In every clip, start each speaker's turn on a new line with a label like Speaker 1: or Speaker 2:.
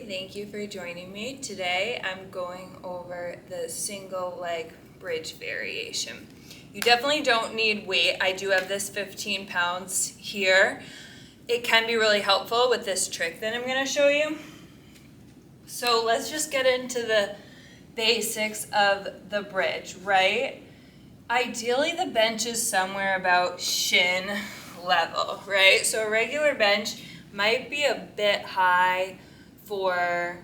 Speaker 1: Thank you for joining me. Today I'm going over the single leg bridge variation. You definitely don't need weight. I do have this 15 pounds here. It can be really helpful with this trick that I'm going to show you. So let's just get into the basics of the bridge, right? Ideally the bench is somewhere about shin level, right? So a regular bench might be a bit high for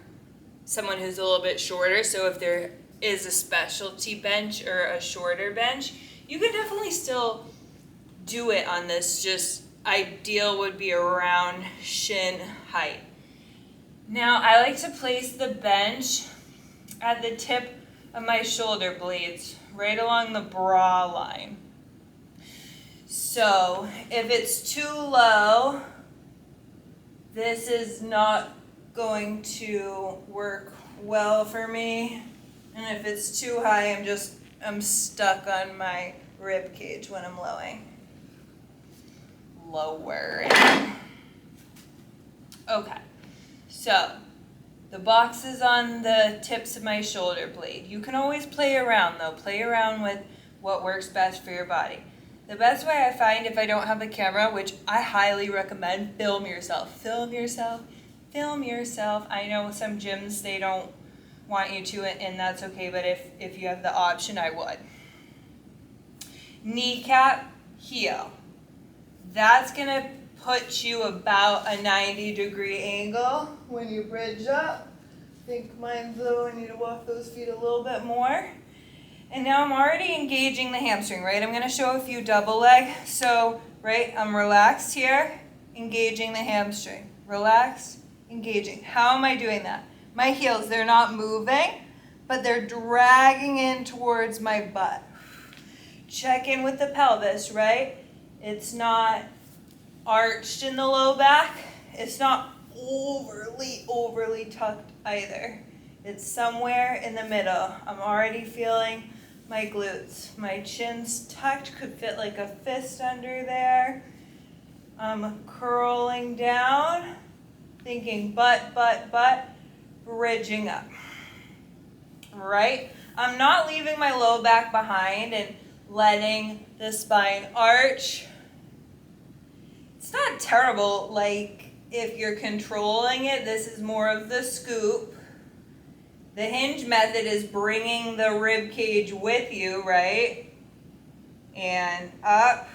Speaker 1: someone who's a little bit shorter. So if there is a specialty bench or a shorter bench, you can definitely still do it on this. Just ideal would be around shin height. Now I like to place the bench at the tip of my shoulder blades, right along the bra line. So if it's too low, this is not going to work well for me. And if it's too high, I'm stuck on my rib cage when I'm lowering. Okay, so the box is on the tips of my shoulder blade. You can always play around though. Play around with what works best for your body. The best way I find, if I don't have a camera, which I highly recommend, film yourself. Film yourself. Film yourself. I know some gyms, they don't want you to, and that's okay, but if you have the option, I would. Kneecap, heel. That's going to put you about a 90-degree angle when you bridge up. I think mine's low. I need to walk those feet a little bit more. And now I'm already engaging the hamstring, right? I'm going to show a few double leg. So, right, I'm relaxed here, engaging the hamstring. Relaxed. Engaging. How am I doing that? My heels, they're not moving, but they're dragging in towards my butt. Check in with the pelvis, right? It's not arched in the low back. It's not overly tucked either. It's somewhere in the middle. I'm already feeling my glutes. My chin's tucked, could fit like a fist under there. I'm curling down. Thinking butt, bridging up, right? I'm not leaving my low back behind and letting the spine arch. It's not terrible, like if you're controlling it, this is more of the scoop. The hinge method is bringing the rib cage with you, right? And up.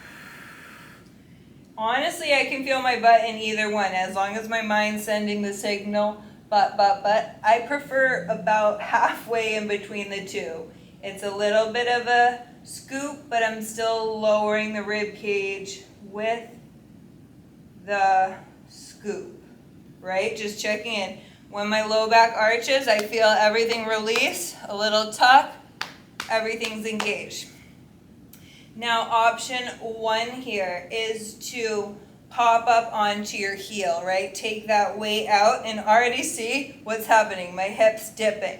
Speaker 1: Honestly, I can feel my butt in either one, as long as my mind's sending the signal, butt. I prefer about halfway in between the two. It's a little bit of a scoop, but I'm still lowering the rib cage with the scoop, right? Just checking in. When my low back arches, I feel everything release, a little tuck, everything's engaged. Now option one here is to pop up onto your heel, right? Take that weight out and already see what's happening. My hip's dipping.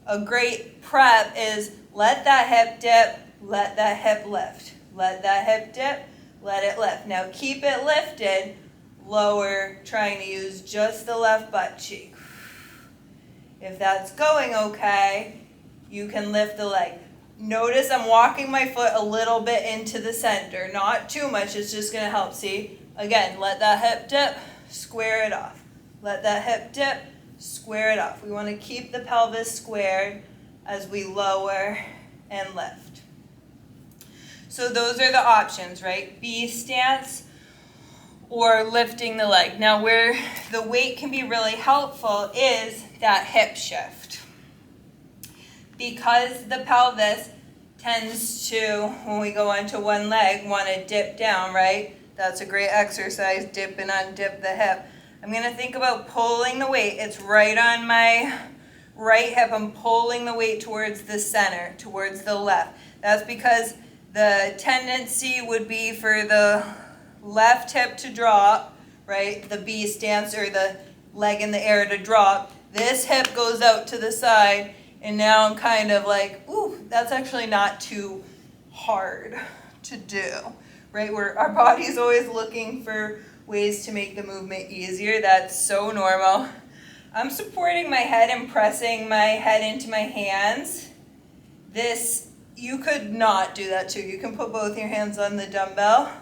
Speaker 1: A great prep is let that hip dip, let that hip lift. Let that hip dip, let it lift. Now keep it lifted, lower, trying to use just the left butt cheek. If that's going okay, you can lift the leg. Notice I'm walking my foot a little bit into the center. Not too much, it's just going to help. See? Again, let that hip dip, square it off. Let that hip dip, square it off. We want to keep the pelvis squared as we lower and lift. So those are the options, right? B stance or lifting the leg. Now where the weight can be really helpful is that hip shift. Because the pelvis tends to, when we go onto one leg, want to dip down, right? That's a great exercise, dip and undip the hip. I'm going to think about pulling the weight. It's right on my right hip. I'm pulling the weight towards the center, towards the left. That's because the tendency would be for the left hip to drop, right? The B stance, or the leg in the air, to drop. This hip goes out to the side. And now I'm kind of like, ooh, that's actually not too hard to do, right? Our body's always looking for ways to make the movement easier. That's so normal. I'm supporting my head and pressing my head into my hands. You could not do that too. You can put both your hands on the dumbbell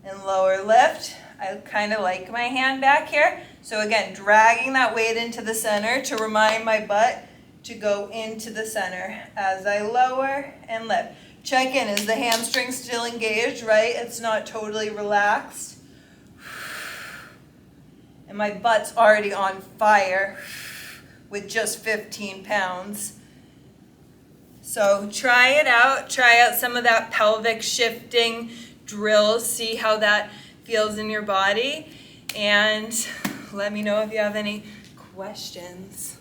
Speaker 1: and lower lift. I kind of like my hand back here. So again, dragging that weight into the center to remind my butt to go into the center as I lower and lift. Check in, is the hamstring still engaged, right? It's not totally relaxed. And my butt's already on fire with just 15 pounds. So try it out. Try out some of that pelvic shifting drills. See how that feels in your body. And let me know if you have any questions.